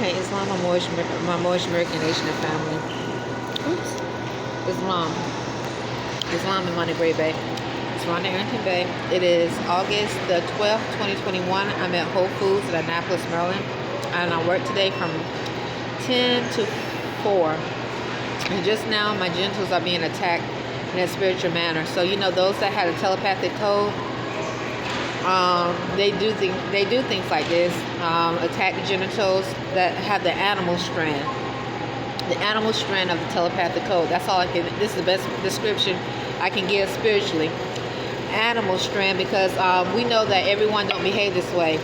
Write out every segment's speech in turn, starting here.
Okay, Islam, my Moorish American nation and family. Oops. Islam. Islam in Arrington-Bey. It's around Arrington-Bey. It is August the 12th, 2021. I'm at Whole Foods in Annapolis, Maryland. And I work today from 10 to 4. And just now, my genitals are being attacked in a spiritual manner. So, those that had a telepathic code, they do things like this, attack the genitals that have the animal strand of the telepathic code. That's all this is the best description I can give spiritually. Animal strand, because we know that everyone don't behave this way.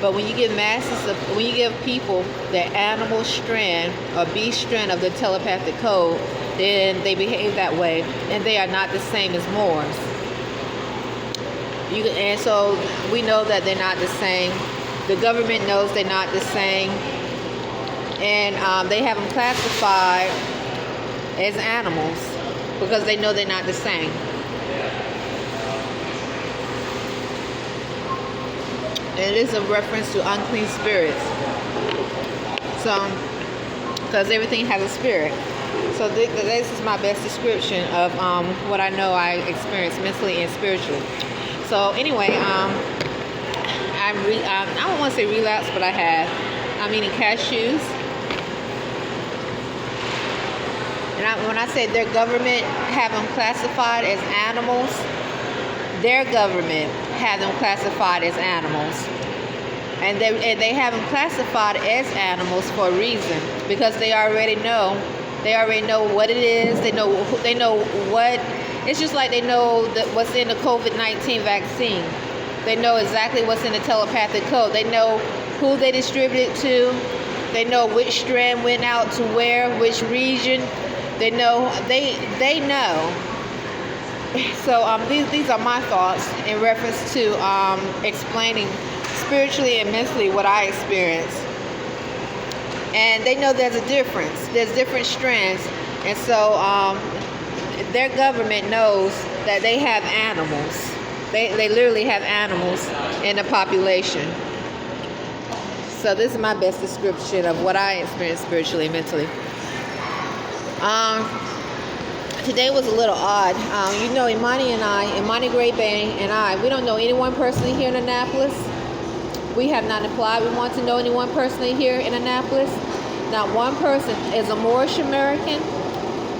But when you give when you give people the animal strand or beast strand of the telepathic code, then they behave that way, and they are not the same as Moors. And so we know that they're not the same. The government knows they're not the same. And they have them classified as animals because they know they're not the same. And it is a reference to unclean spirits. So, because everything has a spirit. So this is my best description of what I know I experienced mentally and spiritually. So anyway, I don't want to say relapse, but I have. I'm eating cashews. And when I say their government have them classified as animals, their government have them classified as animals. And they have them classified as animals for a reason, because they already know what it is. They know what. It's just like they know what's in the COVID-19 vaccine. They know exactly what's in the telepathic code. They know who they distributed to. They know which strand went out to where, which region. They know. They know. So these are my thoughts in reference to explaining spiritually and mentally what I experienced. And they know there's a difference. There's different strands. And so their government knows that they have animals. They literally have animals in the population. So this is my best description of what I experienced spiritually and mentally. Today was a little odd. Imani Arrington-Bey and I, we don't know anyone personally here in Annapolis. We have not applied. We want to know anyone personally here in Annapolis. Not one person is a Moorish American,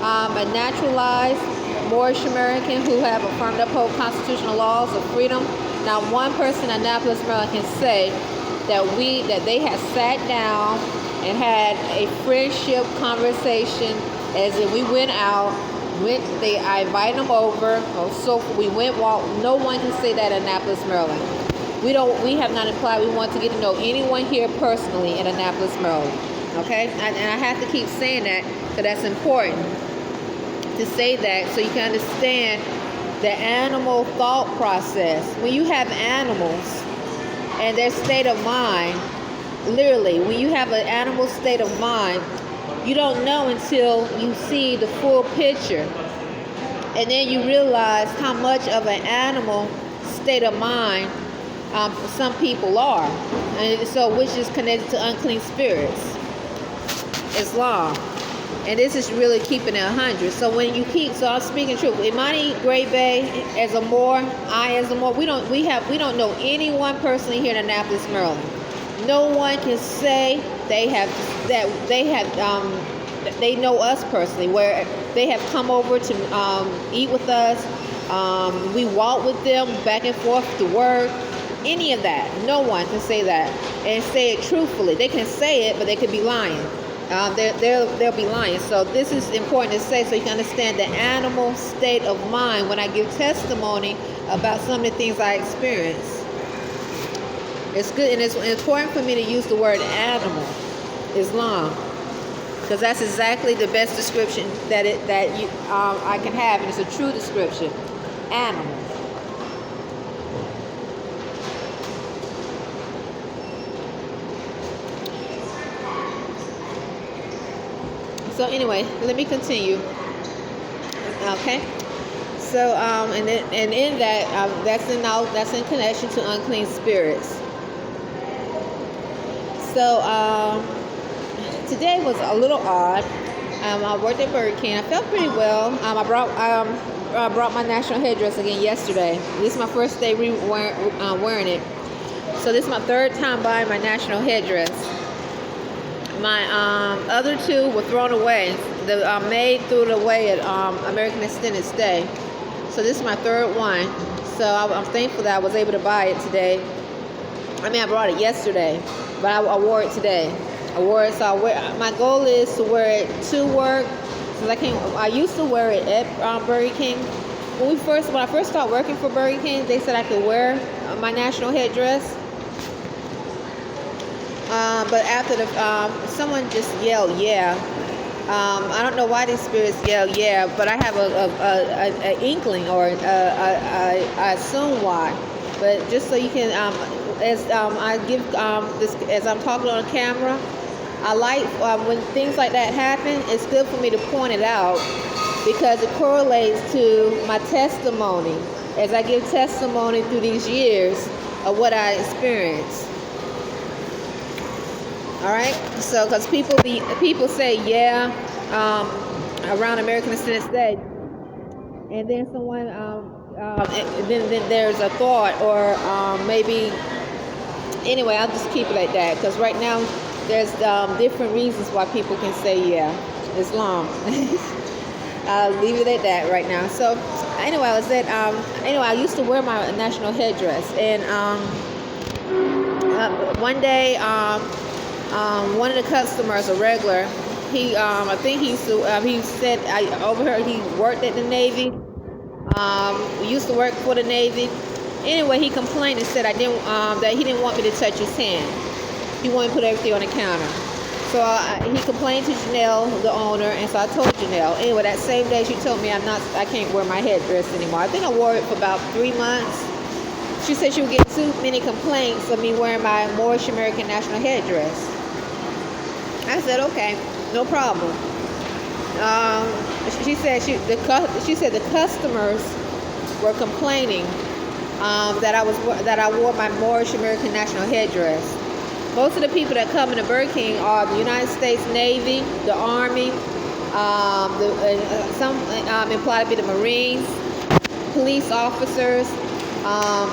a naturalized Moorish American who have affirmed uphold constitutional laws of freedom. Not one person in Annapolis, Maryland can say that they have sat down and had a friendship conversation, as if we went out. I invited them over, so we walk. No one can say that in Annapolis, Maryland. We have not applied. We want to get to know anyone here personally in Annapolis, Maryland. Okay? And I have to keep saying that because that's important to say that, so you can understand the animal thought process. When you have animals and their state of mind, literally, when you have an animal state of mind, you don't know until you see the full picture. And then you realize how much of an animal state of mind some people are. And so, which is connected to unclean spirits, Islam. And this is really keeping it 100. So I'm speaking truth. Imani Arrington-Bey as a Moor, I as a Moor, we don't know anyone personally here in Annapolis, Maryland. No one can say they know us personally, where they have come over to eat with us. We walk with them back and forth to work. Any of that, no one can say that and say it truthfully. They can say it, but they could be lying. They'll be lying. So this is important to say, so you can understand the animal state of mind when I give testimony about some of the things I experienced. It's good, and it's important for me to use the word animal, Islam, because that's exactly the best description that I can have, and it's a true description. Animal. So anyway, let me continue. Okay. So and in that that's in connection to unclean spirits. So today was a little odd. I worked at Burger King. I felt pretty well. I brought my national headdress again yesterday. This is my first day wearing it. So this is my third time buying my national headdress. My other two were thrown away. The maid threw it away at American Extended Stay. So this is my third one. So I'm thankful that I was able to buy it today. I brought it yesterday, but I wore it today. I wore it, so my goal is to wear it to work. Since I used to wear it at Burger King. When I first started working for Burger King, they said I could wear my national headdress. But after someone just yelled, yeah. I don't know why these spirits yell, yeah, but I have a inkling, or I assume why. But just so you can, as I'm talking on camera, I like when things like that happen. It's good for me to point it out because it correlates to my testimony as I give testimony through these years of what I experienced. All right, so because people say yeah around American Extended Stay, and then someone then there's a thought, or maybe anyway, I'll just keep it like that because right now there's different reasons why people can say yeah, Islam. I'll leave it at that right now. So anyway, I used to wear my national headdress, and one day one of the customers, a regular, I think he said I overheard he worked at the Navy. Used to work for the Navy. Anyway, he complained and said that he didn't want me to touch his hand. He wanted to put everything on the counter. So he complained to Janelle, the owner, and so I told Janelle. Anyway, that same day she told me I can't wear my headdress anymore. I think I wore it for about 3 months. She said she would get too many complaints of me wearing my Moorish American national headdress. I said, okay, no problem. She said the customers were complaining that I wore my Moorish American national headdress. Most of the people that come into Burger King are the United States Navy, the Army, some imply to be the Marines, police officers,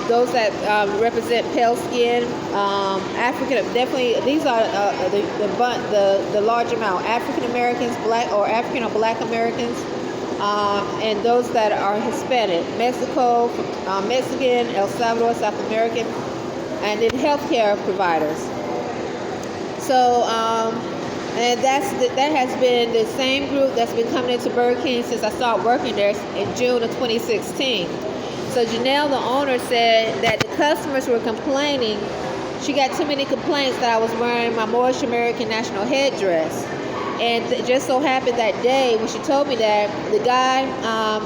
those that represent pale skin, African. Definitely, these are the large amount. African Americans, black or African or Black Americans, and those that are Hispanic, Mexican, El Salvador, South American, and then healthcare providers. So, and that has been the same group that's been coming into Burger King since I started working there in June of 2016. So Janelle, the owner, said that the customers were complaining. She got too many complaints that I was wearing my Moorish American national headdress. And it just so happened that day when she told me that, the guy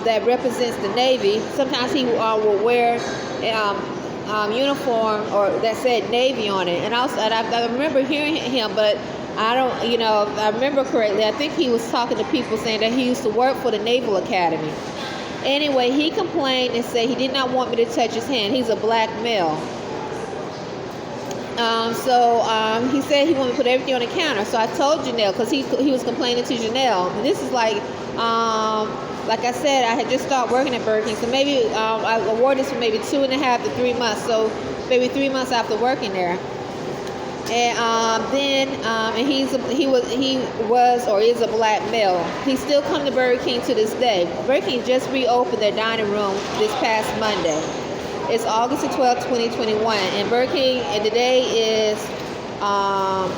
that represents the Navy, sometimes he will wear uniform or that said Navy on it. And I remember hearing him, but I remember correctly, I think he was talking to people saying that he used to work for the Naval Academy. Anyway, he complained and said he did not want me to touch his hand. He's a black male. He said he wanted to put everything on the counter. So I told Janelle, because he was complaining to Janelle. And this is like I said, I had just started working at Burger King. So maybe I wore this for maybe 2.5 to 3 months. So maybe 3 months after working there. And he was or is a black male. He still come to Burger King to this day. Burger King just reopened their dining room this past Monday. It's August the 12th, 2021, and Burger King, and today is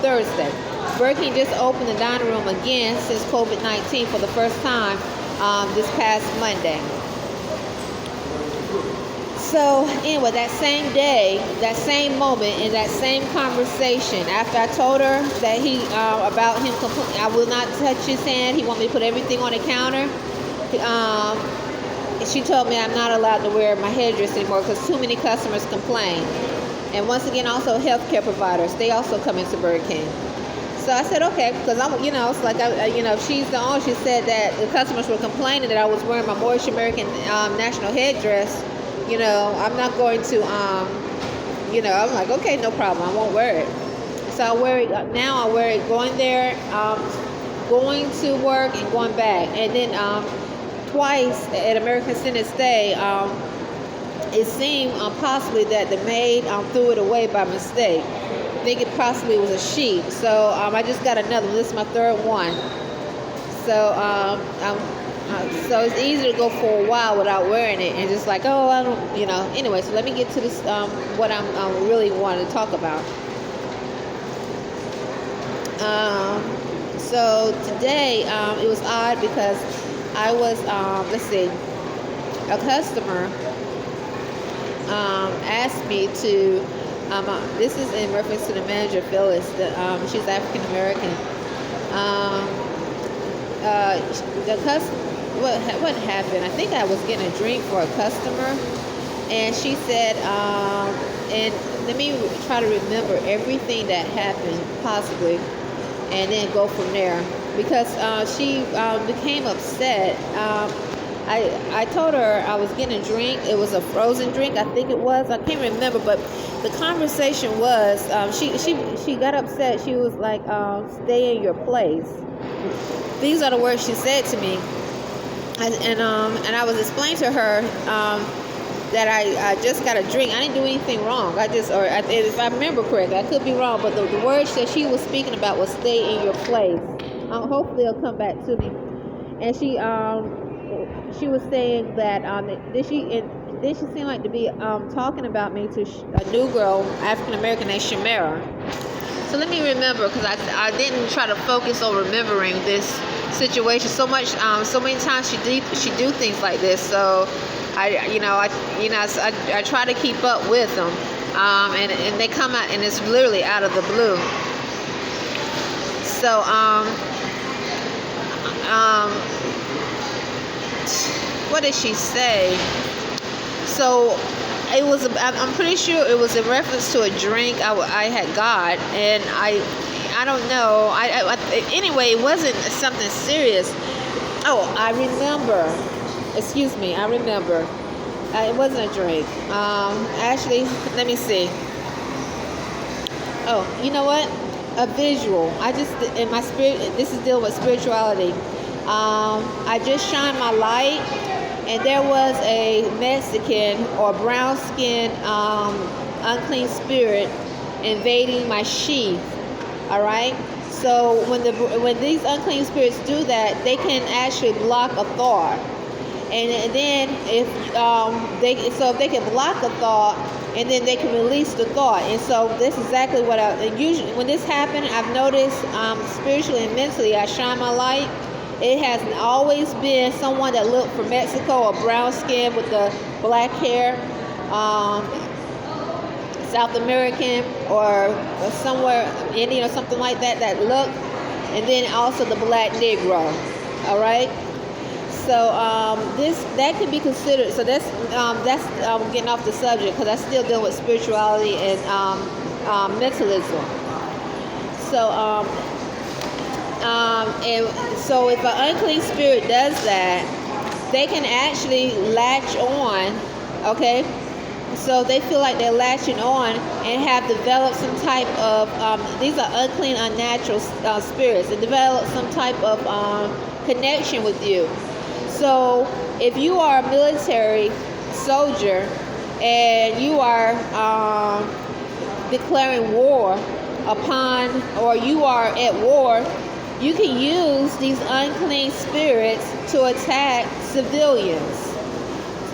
Thursday. Burger King just opened the dining room again since COVID-19 for the first time this past Monday. So anyway, that same day, that same moment, in that same conversation, after I told her that about him, I will not touch his hand. He wanted me to put everything on the counter. She told me I'm not allowed to wear my headdress anymore because too many customers complain. And once again, also healthcare providers, they also come into Burger King. So I said, okay, because it's like, she's the owner. She said that the customers were complaining that I was wearing my Moorish American national headdress. I'm not going to, I'm like, okay, no problem, I won't wear it. So So I wear it now. I wear it going there, going to work, and going back. And then twice at American Center Stay, it seemed possibly that the maid threw it away by mistake. I think it possibly was a sheep. So I just got another one. This is my third one. So so it's easy to go for a while without wearing it, and just like, oh, I don't, Anyway, so let me get to this, what I'm really wanting to talk about. So today, it was odd because I was, a customer asked me to, this is in reference to the manager, Phyllis, she's African American. The customer, what happened? I think I was getting a drink for a customer, and she said, and let me try to remember everything that happened possibly, and then go from there, because she became upset. I told her I was getting a drink. It was a frozen drink, I think it was. I can't remember, but the conversation was, she got upset. She was like, stay in your place. These are the words she said to me, and I was explaining to her that I just got a drink. I didn't do anything wrong. If I remember correctly, I could be wrong, but the words that she was speaking about was stay in your place. Hopefully it'll come back to me. And she was saying that did she seem like to be talking about me to a new girl, African American, named Shamara. So let me remember, because I didn't try to focus on remembering this situation so much. So many times she do things like this. So I try to keep up with them, and they come out, and it's literally out of the blue. So what did she say? So it was, I'm pretty sure it was in reference to a drink I had got, and I don't know. Anyway, it wasn't something serious. Oh, I remember. Excuse me, I remember. It wasn't a drink. Actually, let me see. Oh, you know what? A visual. In my spirit, this is dealing with spirituality. I just shined my light, and there was a Mexican or brown-skinned unclean spirit invading my sheath. All right. So when these unclean spirits do that, they can actually block a thought. And then if they can block a thought, and then they can release the thought. And so this is exactly what usually when this happened, I've noticed spiritually and mentally, I shine my light. It has always been someone that looked from Mexico, or brown skin with the black hair, South American, or somewhere Indian or something like that look, and then also the black Negro. All right. So that can be considered. So that's getting off the subject, because I still deal with spirituality and mentalism. So and so if an unclean spirit does that, they can actually latch on. Okay. So they feel like they're latching on and have developed some type of, these are unclean, unnatural spirits, and develop some type of connection with you. So if you are a military soldier and you are declaring war upon, or you are at war, you can use these unclean spirits to attack civilians.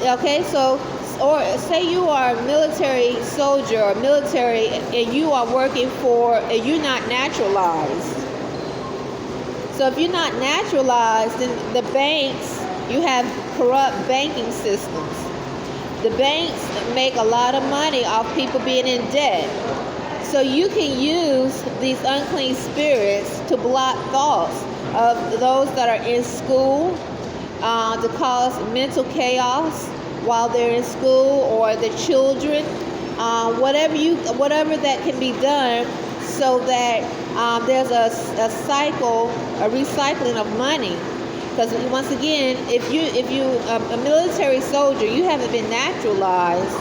Okay, so, or say you are a military soldier or military, and you are working and you're not naturalized. So if you're not naturalized, then the banks, you have corrupt banking systems. The banks make a lot of money off people being in debt. So you can use these unclean spirits to block thoughts of those that are in school, to cause mental chaos while they're in school, or the children, whatever that can be done, so that there's a cycle, a recycling of money. Because once again, if you a military soldier, you haven't been naturalized,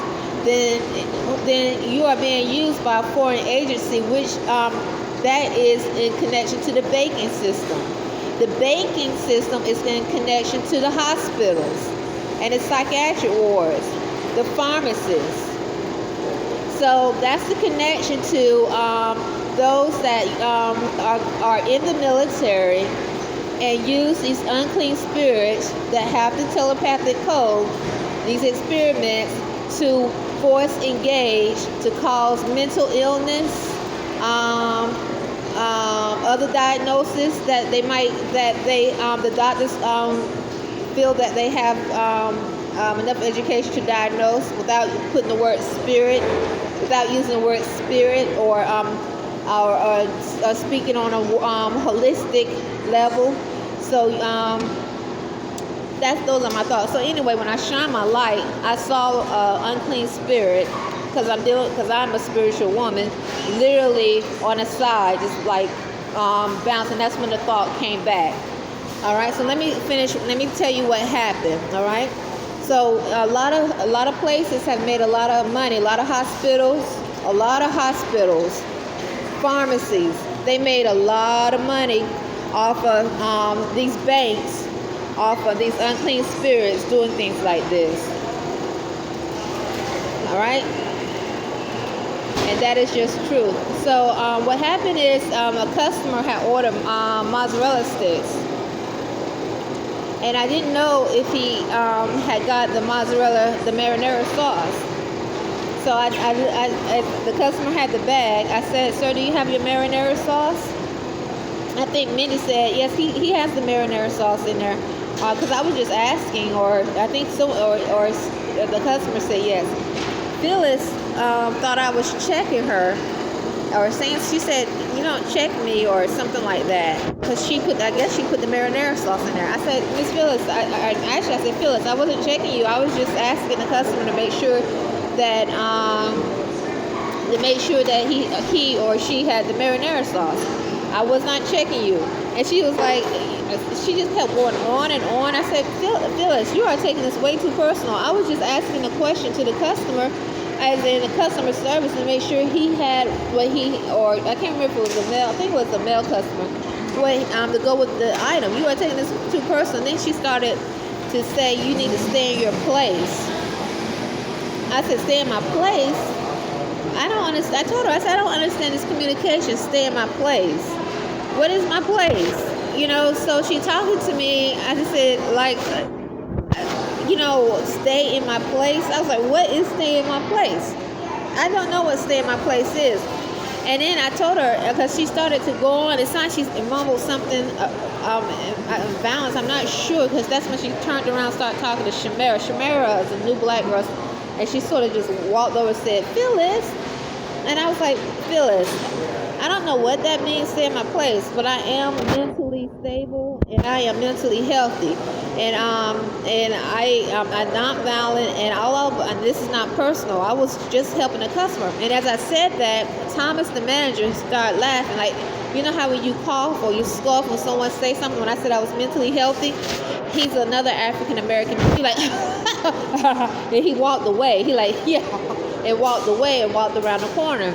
then you are being used by a foreign agency, which that is in connection to the banking system. The banking system is in connection to the hospitals and the psychiatric wards, the pharmacists. So that's the connection to those that are in the military and use these unclean spirits that have the telepathic code, these experiments, to force engage, to cause mental illness, other diagnoses that the doctors feel that they have enough education to diagnose without putting the word spirit, without using the word spirit, or speaking on a holistic level. So those are my thoughts. So anyway, when I shine my light, I saw unclean spirit, because I'm a spiritual woman, literally on the side, just like bouncing. That's when the thought came back. All right. So let me finish. Let me tell you what happened. All right. So a lot of places have made a lot of money. A lot of hospitals, pharmacies. They made a lot of money off of these banks, off of these unclean spirits doing things like this. All right. And that is just true. So what happened is a customer had ordered mozzarella sticks, and I didn't know if he had got the marinara sauce. So the customer had the bag. I said, "Sir, do you have your marinara sauce?" I think Mindy said, "Yes, he has the marinara sauce in there," because I was just asking, or I think so, or the customer said yes. Phyllis thought I was checking her, or saying, she said, "You don't check me," or something like that, because I guess she put the marinara sauce in there. I said, "Miss Phyllis," I said, "Phyllis, I wasn't checking you. I was just asking the customer to make sure that he or she had the marinara sauce. I was not checking you." And she was like, she just kept going on and on. I said, "Phyllis, you are taking this way too personal. I was just asking a question to the customer, as in the customer service, to make sure he had what I can't remember if it was a male, I think it was a male customer, to go with the item. You are taking this too personal." Then she started to say, "You need to stay in your place." I said, "Stay in my place?" I don't understand. I told her, I said, "I don't understand this communication. Stay in my place. What is my place?" So she talking to me. I just said, like, stay in my place. I was like, what is stay in my place? I don't know what stay in my place is. And then I told her, because she started to go on. It's not, she mumbled something, balance. I'm not sure, because that's when she turned around and started talking to Shamara. Shamara is a new black girl. And she sort of just walked over and said, "Phyllis." And I was like, "Phyllis, I don't know what that means, stay in my place, but I am mentally stable and I am mentally healthy, and I'm not violent, and this is not personal. I was just helping a customer." And as I said that, Thomas, the manager, started laughing. Like, you know how when you cough or you scoff when someone says something? When I said I was mentally healthy, he's another African American. He like, and he walked away. He like, yeah, and walked away and walked around the corner.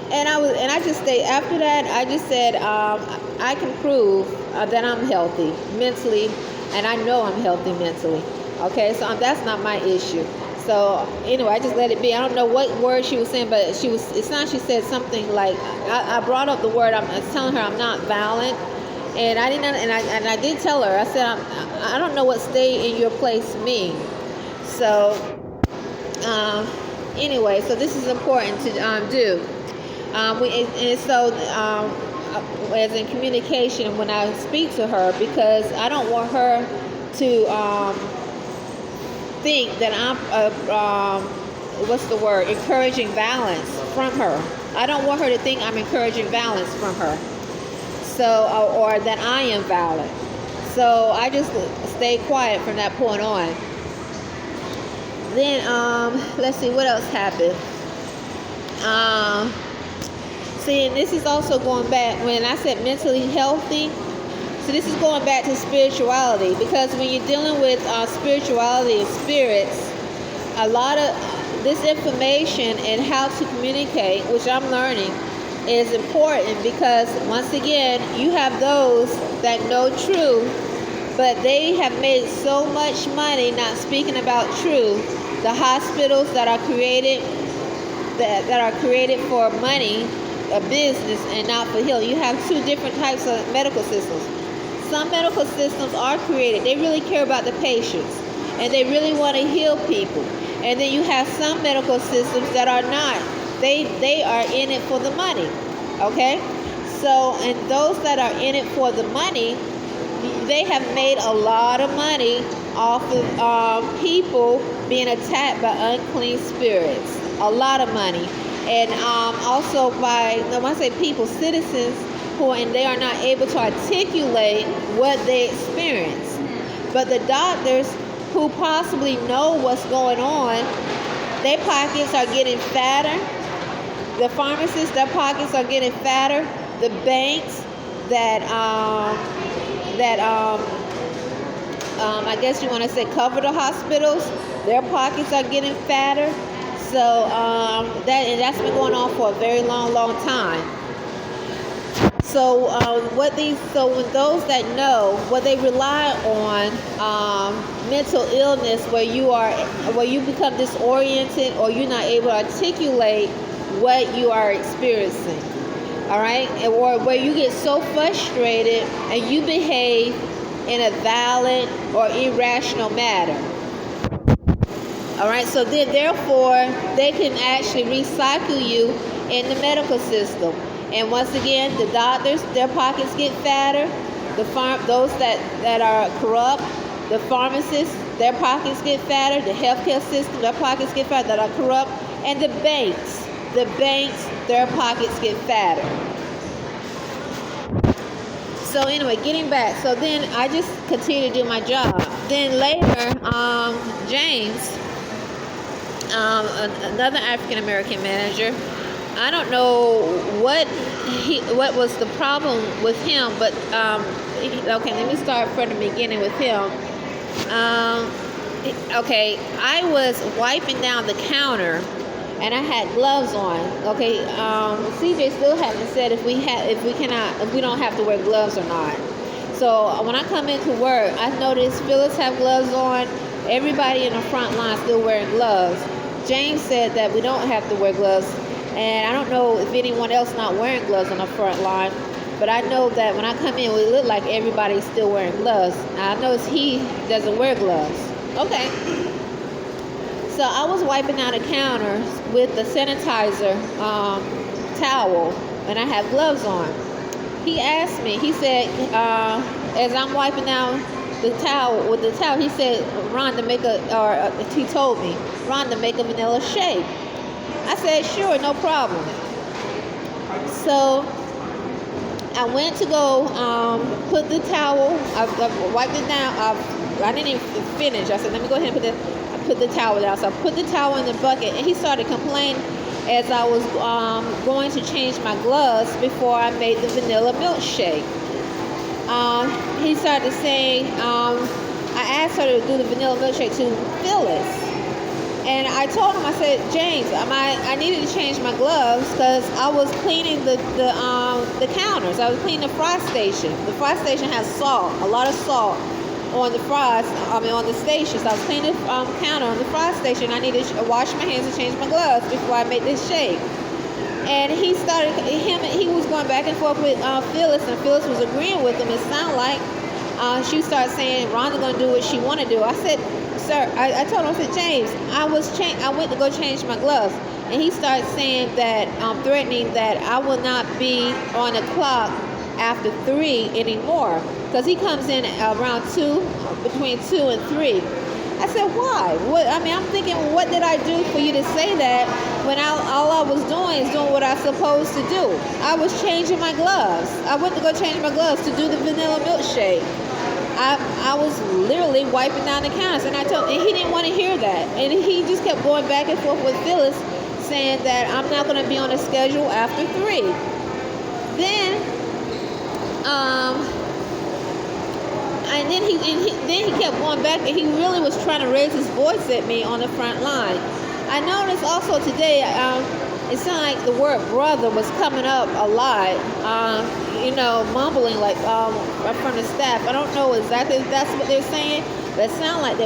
And I just stayed. After that, I just said, I can prove that I'm healthy mentally, and I know I'm healthy mentally. Okay, so that's not my issue. So anyway, I just let it be. I don't know what word she was saying, but she said something like, I brought up the word. I was telling her I'm not violent, and I didn't. And I did tell her. I said, I don't know what "stay in your place" means. So anyway, so this is important to do. As in communication, when I speak to her, because I don't want her to think that I'm encouraging violence from her. I don't want her to think I'm encouraging violence from her, so or that I am violent. So I just stayed quiet from that point on. Then let's see what else happened. And this is also going back, when I said mentally healthy, so this is going back to spirituality, because when you're dealing with spirituality and spirits, a lot of this information and how to communicate, which I'm learning, is important because, once again, you have those that know truth, but they have made so much money not speaking about truth. The hospitals that are created that are created for money, a business, and not for healing. You have two different types of medical systems. Some medical systems are created. They really care about the patients, and they really want to heal people. And then you have some medical systems that are not. They are in it for the money. Okay? So, and those that are in it for the money, they have made a lot of money off of people being attacked by unclean spirits. A lot of money. And also by, when I say people, citizens who, and they are not able to articulate what they experience. But the doctors who possibly know what's going on, their pockets are getting fatter. The pharmacists, their pockets are getting fatter. The banks that I guess you want to say cover the hospitals, their pockets are getting fatter. So that's been going on for a very long time. So when those that know, what they rely on, mental illness, where you become disoriented or you're not able to articulate what you are experiencing. All right, or where you get so frustrated and you behave in a violent or irrational manner. All right, so then therefore they can actually recycle you in the medical system. And once again, the doctors, their pockets get fatter. Those that are corrupt, the pharmacists, their pockets get fatter. The healthcare system, their pockets get fatter, that are corrupt. And the banks, their pockets get fatter. So anyway, getting back. So then I just continue to do my job. Then later, James, another African American manager, I don't know what was the problem with him, but okay, let me start from the beginning with him. Okay, I was wiping down the counter, and I had gloves on. Okay, CJ still hasn't said if we don't have to wear gloves or not. So when I come into work, I notice Phyllis have gloves on. Everybody in the front line still wearing gloves. James said that we don't have to wear gloves. And I don't know if anyone else not wearing gloves on the front line, but I know that when I come in, we look like everybody's still wearing gloves. Now, I notice he doesn't wear gloves. Okay. So I was wiping down the counter with the sanitizer towel, and I have gloves on. He asked me, he said, as I'm wiping down the towel with the towel, he said, Rhonda, he told me, Rhonda, make a vanilla shake. I said, sure, no problem. So I went to go put the towel. I wiped it down. I didn't even finish. I said, let me go ahead and put the towel down. So I put the towel in the bucket, and he started complaining as I was going to change my gloves before I made the vanilla milkshake. He started saying, I asked her to do the vanilla milkshake to Phyllis. And I told him, I said, James, I needed to change my gloves because I was cleaning the counters. I was cleaning the fry station. The fry station has salt, a lot of salt on the on the station. So I was cleaning the counter on the fry station. I needed to wash my hands and change my gloves before I made this shake. And he was going back and forth with Phyllis, and Phyllis was agreeing with him. It sounded like she started saying, Rhonda's going to do what she want to do. I said, sir, I told him, I said, James, I went to go change my gloves. And he started saying that, threatening that I will not be on the clock after 3 anymore. Because he comes in around between 2 and 3. I said, why? I'm thinking, what did I do for you to say that when all I was doing is doing what I was supposed to do? I was changing my gloves. I went to go change my gloves to do the vanilla milkshake. I was literally wiping down the counters, and he didn't want to hear that. And he just kept going back and forth with Phyllis, saying that I'm not going to be on the schedule after 3. Then, and And then he kept going back, and he really was trying to raise his voice at me on the front line. I noticed also today, it sounded like the word brother was coming up a lot, mumbling like from the staff. I don't know exactly if that's what they're saying, but it sounded like they were